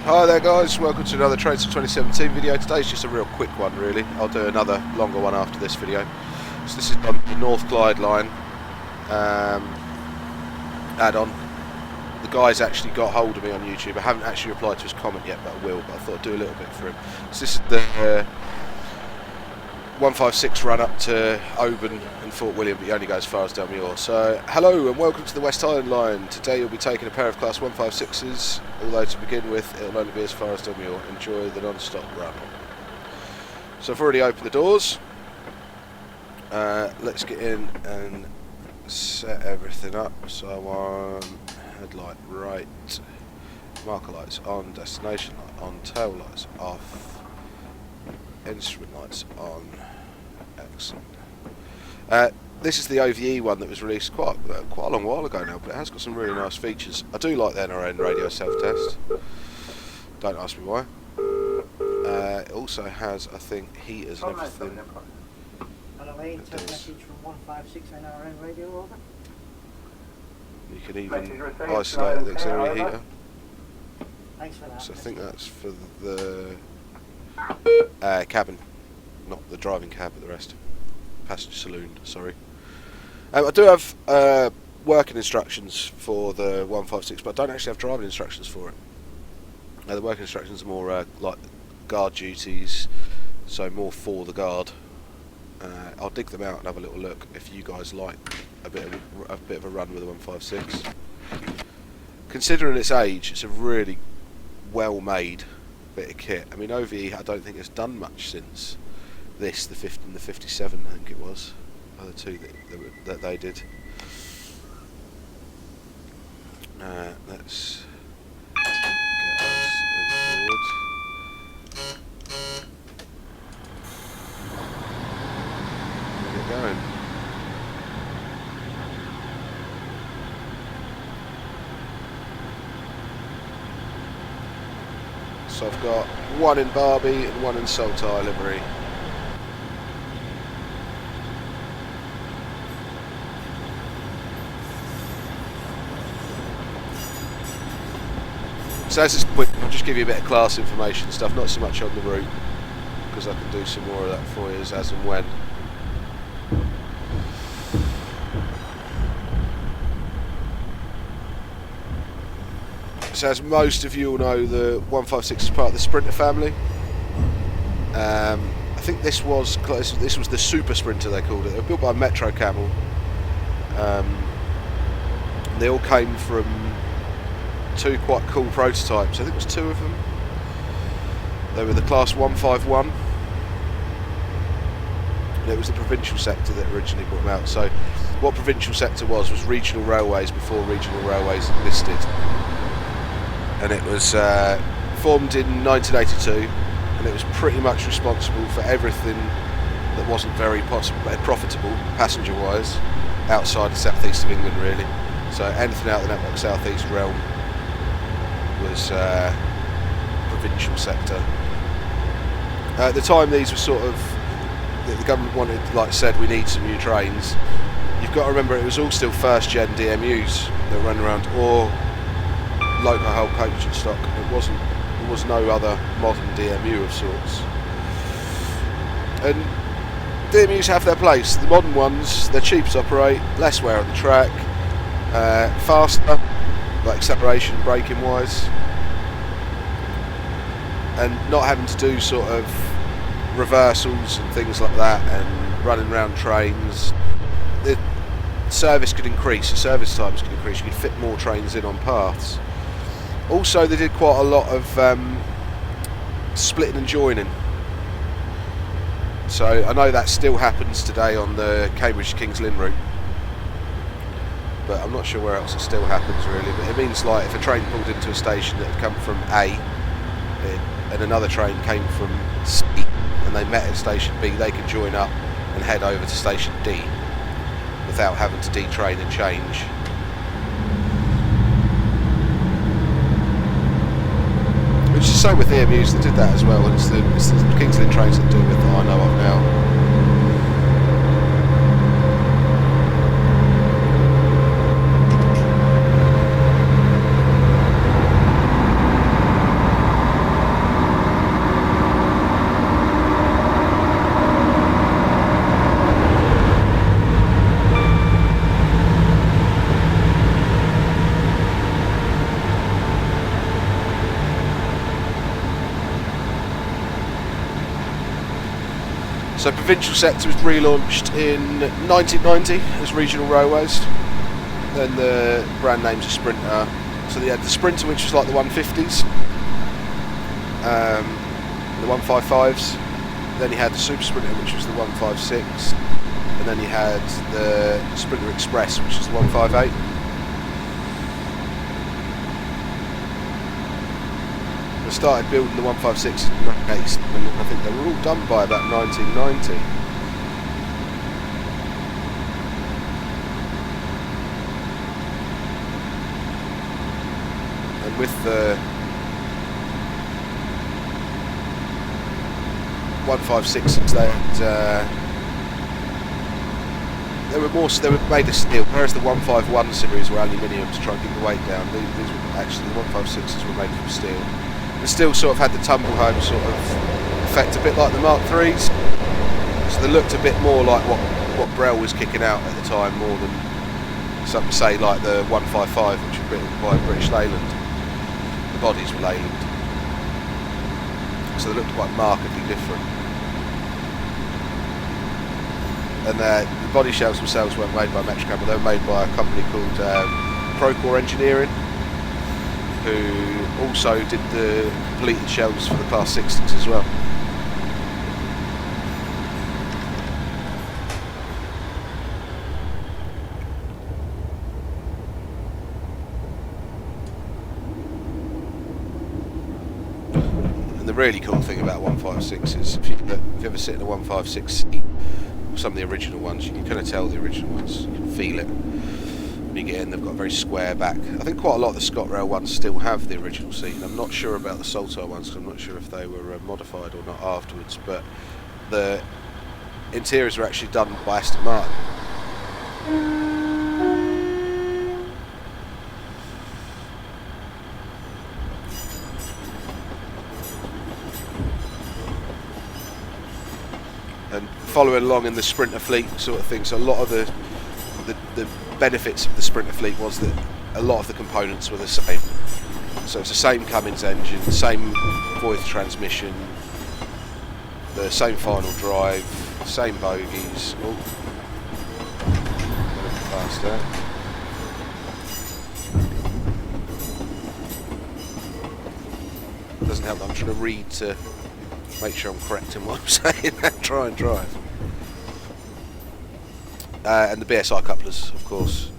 Hi there guys, welcome to another Trains of 2017 video. Today's just a real quick one really. I'll do another longer one after this video. So this is on the North Clyde Line add-on. The guy's actually got hold of me on YouTube. I haven't actually replied to his comment yet, but I will. But I thought I'd do a little bit for him. So this is the 156 run up to Oban and Fort William, but you only go as far as dalmuir. So hello and welcome to the West Highland Line. Today you'll be taking a pair of Class 156s, although to begin with it'll only be as far as dalmuir. Enjoy the non-stop run. So I've already opened the doors. Let's get in and set everything up. So I want headlight right, marker lights on, destination light on, tail lights off, instrument lights on. Excellent. This is the OVE one that was released quite a long while ago now, but it has got some really nice features. I do like the NRN radio self-test. Don't ask me why. It also has, I think, heaters and everything. Hello, message from 156 NRN radio, over. You can even isolate the auxiliary heater. Thanks for that. So I think that's for the cabin, not the driving cab, but the rest. Passenger saloon, sorry. I do have working instructions for the 156, but I don't actually have driving instructions for it. The working instructions are more like guard duties, so more for the guard. I'll dig them out and have a little look if you guys like a bit of a run with the 156. Considering its age, it's a really well-made bit of kit. I mean, OVE I don't think has done much since this, the 50 and the 57, I think it was, are the two that they did. Let's get us forward. Get going. So I've got one in Barbie and one in Saltire livery. So as it's quick, I'll just give you a bit of class information stuff, not so much on the route, because I can do some more of that for you as and when. So as most of you will know, the 156 is part of the Sprinter family. I think this was the Super Sprinter, they called it. They were built by Metro Camel. They all came from two quite cool prototypes. I think it was two of them. They were the Class 151. And it was the provincial sector that originally brought them out. So what provincial sector was regional railways before regional railways existed. And it was formed in 1982, and it was pretty much responsible for everything that wasn't very profitable passenger-wise outside the southeast of England, really. So anything out of the network southeast realm was provincial sector. At the time, these were sort of, the government wanted, like I said, we need some new trains. You've got to remember it was all still first-gen DMUs that run around, or local hull coach and stock. There was no other modern DMU of sorts. And DMUs have their place. The modern ones, they're cheap to operate, less wear on the track, faster, like acceleration, braking wise, and not having to do sort of reversals and things like that, and running around trains. The service could increase, the service times could increase, you could fit more trains in on paths. Also, they did quite a lot of splitting and joining. So I know that still happens today on the Cambridge to Kings Lynn route, but I'm not sure where else it still happens really. But it means, like, if a train pulled into a station that had come from A and another train came from C and they met at station B, they could join up and head over to station D without having to detrain and change. Which is the same with the EMUs that did that as well, and it's the Kings Lynn trains that do it that I know of now. So provincial sector was relaunched in 1990 as regional railways. Then the brand name's a Sprinter. So they had the Sprinter, which was like the 150s, the 155s. Then you had the Super Sprinter, which was the 156, and then you had the Sprinter Express, which is the 158. They started building the 156s in 1987, and I think they were all done by about 1990. And with the 156s, they were made of steel, whereas the 151 series were aluminium to try and keep the weight down. These were actually, the 156s were made from steel. They still sort of had the tumble home sort of effect, a bit like the Mark IIIs. So they looked a bit more like what Brell was kicking out at the time, more than some say like the 155, which was built by British Leyland. The bodies were Leyland, so they looked quite markedly different. And the body shells themselves weren't made by Metrocable, they were made by a company called Procore Engineering, who also did the completed shells for the Class 60s as well. And the really cool thing about 156 is if you ever sit in a 156 seat, some of the original ones, you can kind of tell the original ones, you can feel it. When you get in, they've got a very square back. I think quite a lot of the ScotRail ones still have the original seat. I'm not sure about the Saltire ones, because I'm not sure if they were modified or not afterwards, but the interiors were actually done by Aston Martin. And following along in the Sprinter fleet sort of thing, so a lot of the benefits of the Sprinter fleet was that a lot of the components were the same. So it's the same Cummins engine, the same Voith transmission, the same final drive, same bogies. Oh, a bit faster. Doesn't help that I'm trying to read to make sure I'm correct in what I'm saying and try and drive. And the BSI couplers, of course.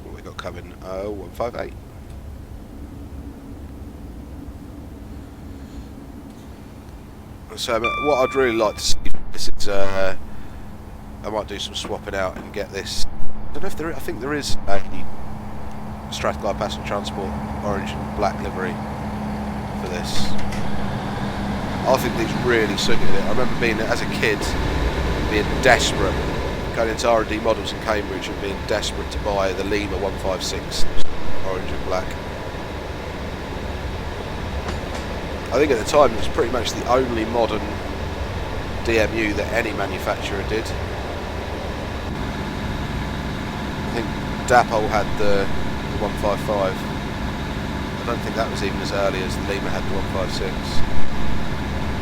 What we got coming? 158. So what I'd really like to see this is I might do some swapping out and get this. I don't know if there is, I think there is a Strathclyde Passenger Transport orange and black livery for this. I think these really suited it. I remember being, as a kid, being desperate, going into R&D models in Cambridge and being desperate to buy the Lima 156 orange and black. I think at the time it was pretty much the only modern DMU that any manufacturer did. I think Dapol had the 155. I don't think that was even as early as the Lima had the 156.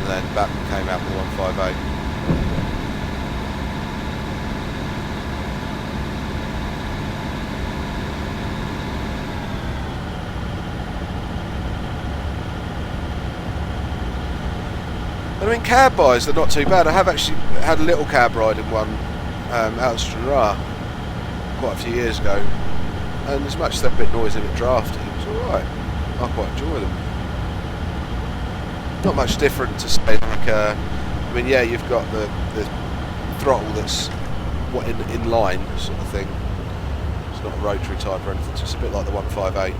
And then Batman came out with the 158. I mean, cab buys, they're not too bad. I have actually had a little cab ride in one out of Stranraer quite a few years ago, and as much as they're a bit noisy, a bit drafty, it was alright. I quite enjoy them. Not much different to say, like, I mean, yeah, you've got the throttle that's in line sort of thing. It's not a rotary type or anything, so it's a bit like the 158.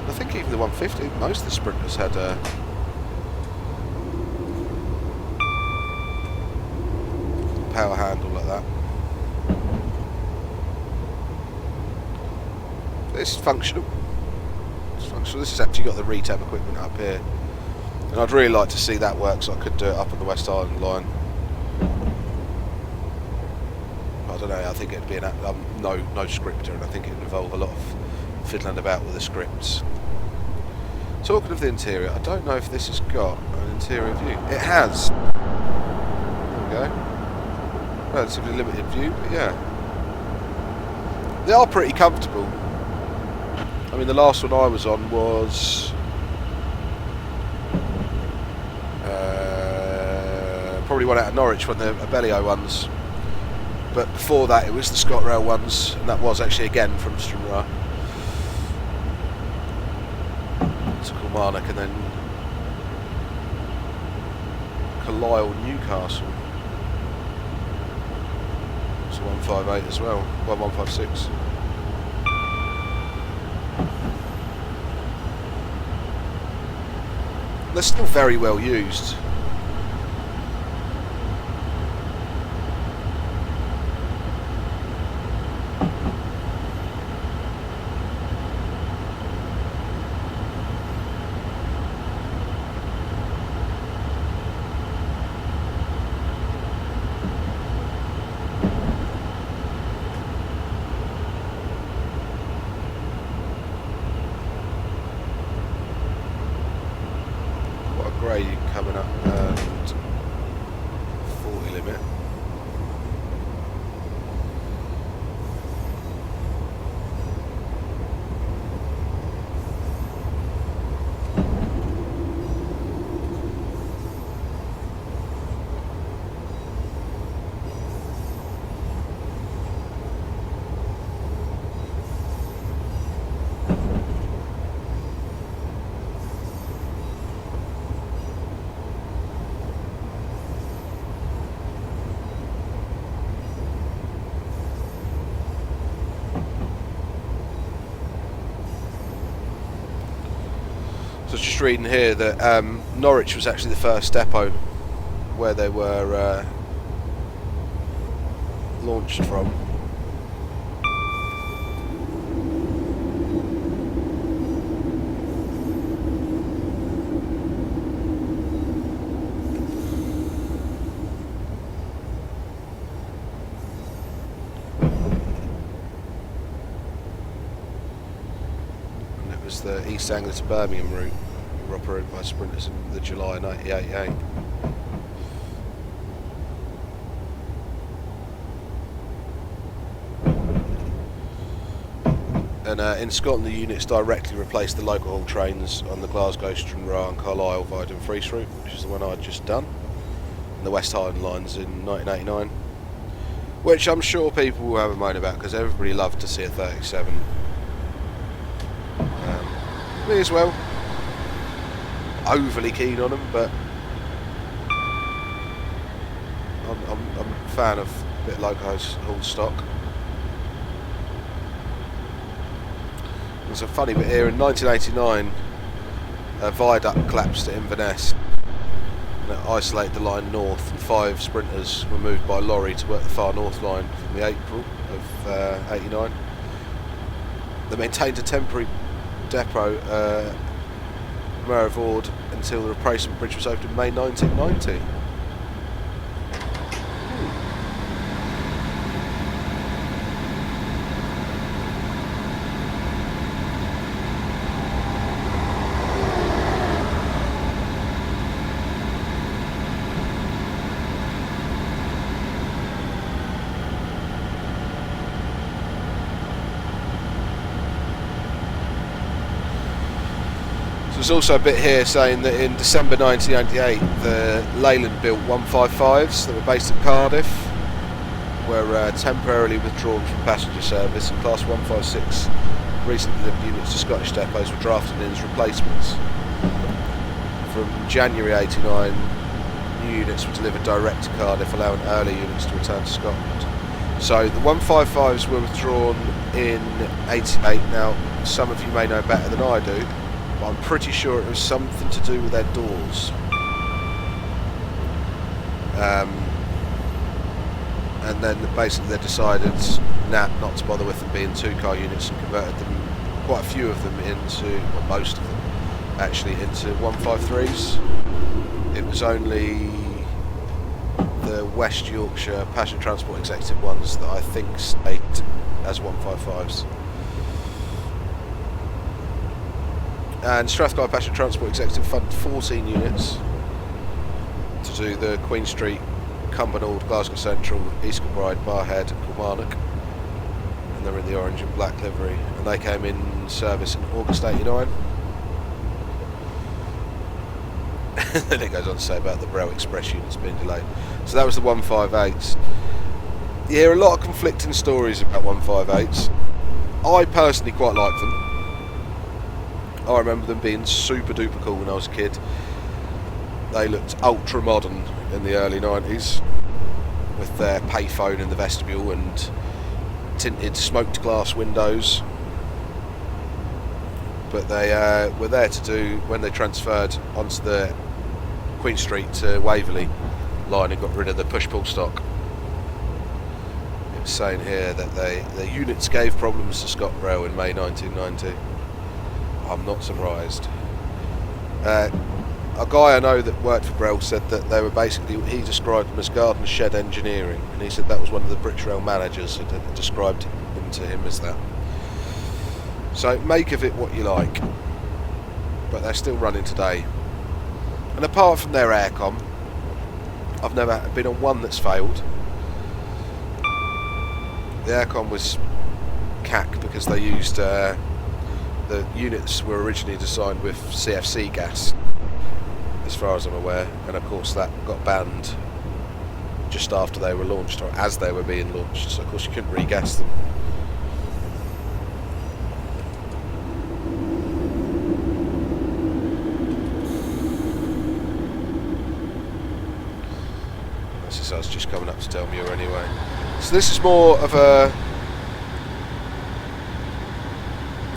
I think even the 150, most of the Sprinters had a power handle like that. It's functional. It's functional. This has actually got the retap equipment up here, and I'd really like to see that work, so I could do it up on the West Island line. I don't know. I think it'd be no scripter, and I think it'd involve a lot of fiddling about with the scripts. Talking of the interior, I don't know if this has got an interior view. It has. There we go. Relatively limited view, but yeah. They are pretty comfortable. I mean, the last one I was on was probably one out of Norwich, one of the Abellio ones. But before that, it was the ScotRail ones, and that was actually again from Stranraer to Kilmarnock, and then Carlisle, Newcastle. It's 158 as well. 156. They're still very well used. Grading coming up and 40 limit. So just reading here that Norwich was actually the first depot where they were launched from. Was the East Anglia to Birmingham route, operated by Sprinters in the July 1988. And in Scotland, the units directly replaced the local haul trains on the Glasgow, Stranraer and Carlisle Vidon Frees route, which is the one I'd just done, and the West Highland lines in 1989, which I'm sure people will have a moan about because everybody loved to see a 37. Me as well. Overly keen on them, but I'm a fan of a bit locos hauled stock. There's a funny bit here. In 1989, a viaduct collapsed at Inverness and it isolated the line north, and 5 sprinters were moved by lorry to work the far north line from the April of 89. They maintained a temporary depot Merivord until the replacement bridge was opened in May 1990. There's also a bit here saying that in December 1998 the Leyland built 155s that were based at Cardiff were temporarily withdrawn from passenger service, and Class 156 recently delivered units to Scottish depots were drafted in as replacements. From January 89, new units were delivered direct to Cardiff, allowing early units to return to Scotland. So the 155s were withdrawn in 88. Now, some of you may know better than I do, but I'm pretty sure it was something to do with their doors. And then basically they decided not to bother with them being 2-car units and converted them quite a few of them into, well, most of them actually, into 153s. It was only the West Yorkshire Passenger Transport Executive ones that I think stayed as 155s. And Strathclyde Passenger Transport Executive funded 14 units to do the Queen Street, Cumbernauld, Glasgow Central, East Kilbride, Barhead and Kilmarnock. And they're in the orange and black livery. And they came in service in August 89. Then it goes on to say about the Braille Express units being delayed. So that was the 158s. You hear a lot of conflicting stories about 158s. I personally quite like them. I remember them being super duper cool when I was a kid. They looked ultra modern in the early 90s with their payphone in the vestibule and tinted smoked glass windows. But they were there to do, when they transferred onto the Queen Street to Waverley line and got rid of the push-pull stock. It was saying here that the units gave problems to ScotRail in May 1990. I'm not surprised. A guy I know that worked for Braille said that they were basically, he described them as garden shed engineering, and he said that was one of the British Rail managers that had described them to him as that. So make of it what you like, but they're still running today. And apart from their aircon, I've never been on one that's failed. The aircon was cack because they used the units were originally designed with CFC gas, as far as I'm aware, and of course that got banned just after they were launched, or as they were being launched, so of course you couldn't regas them. This is us just coming up to Dalmuir anyway. So this is more of a,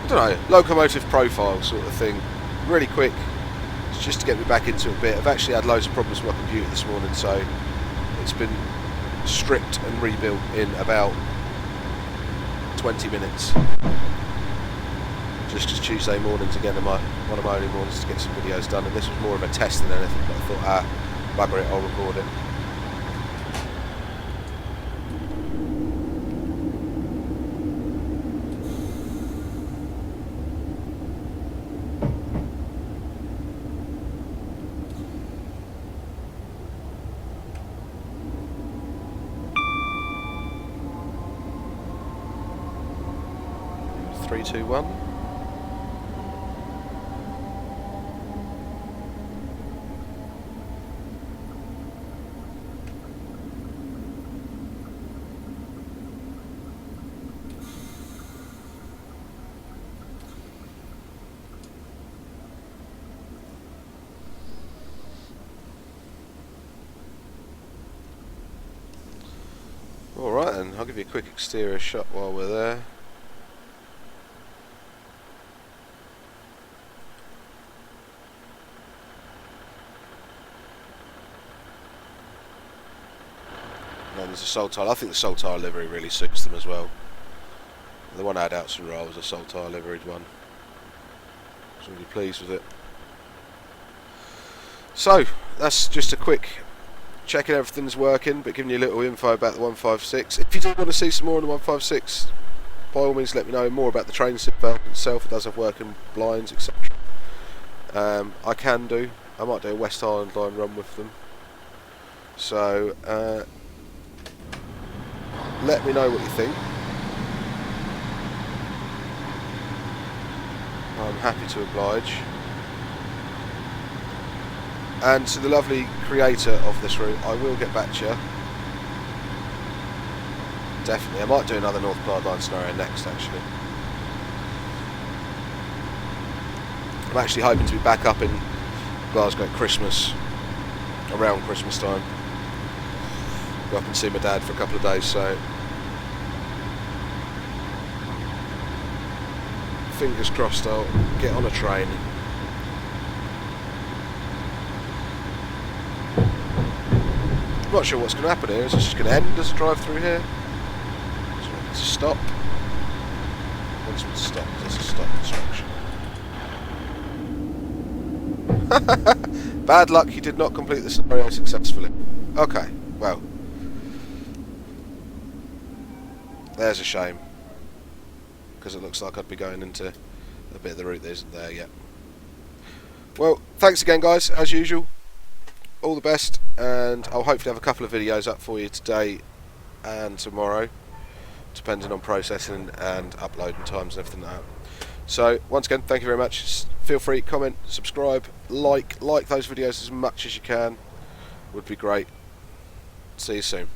I don't know, locomotive profile sort of thing. Really quick, it's just to get me back into it a bit. I've actually had loads of problems with my computer this morning, so it's been stripped and rebuilt in about 20 minutes. Just because Tuesday mornings again are one of my only mornings to get some videos done, and this was more of a test than anything, but I thought, bugger it, I'll record it. Three, two, one. Alright then, I'll give you a quick exterior shot while we're there. And there's a Saltire. I think the Saltire livery really suits them as well. The one I had out some roll was a Saltire liveried one. I was really pleased with it. So, that's just a quick checking everything's working, but giving you a little info about the 156. If you do want to see some more on the 156, by all means let me know more about the train itself. It does have working blinds, etc. I can do. I might do a West Highland line run with them. So, let me know what you think. I'm happy to oblige. And to the lovely creator of this route, I will get back to you. Definitely. I might do another North Clyde Lines scenario next, actually. I'm actually hoping to be back up in Glasgow at Christmas, around Christmas time. Go up and see my dad for a couple of days, so fingers crossed I'll get on a train. I'm not sure what's going to happen here. Is this just going to end as I drive through here? Just stop. this was stopped as a stop construction. Bad luck, you did not complete the scenario successfully. Okay, well, there's a shame, because it looks like I'd be going into a bit of the route that isn't there yet. Well, thanks again guys, as usual. All the best, and I'll hopefully have a couple of videos up for you today and tomorrow, depending on processing and uploading times and everything like that. So once again, thank you very much. Feel free, comment, subscribe, like those videos as much as you can, would be great. See you soon.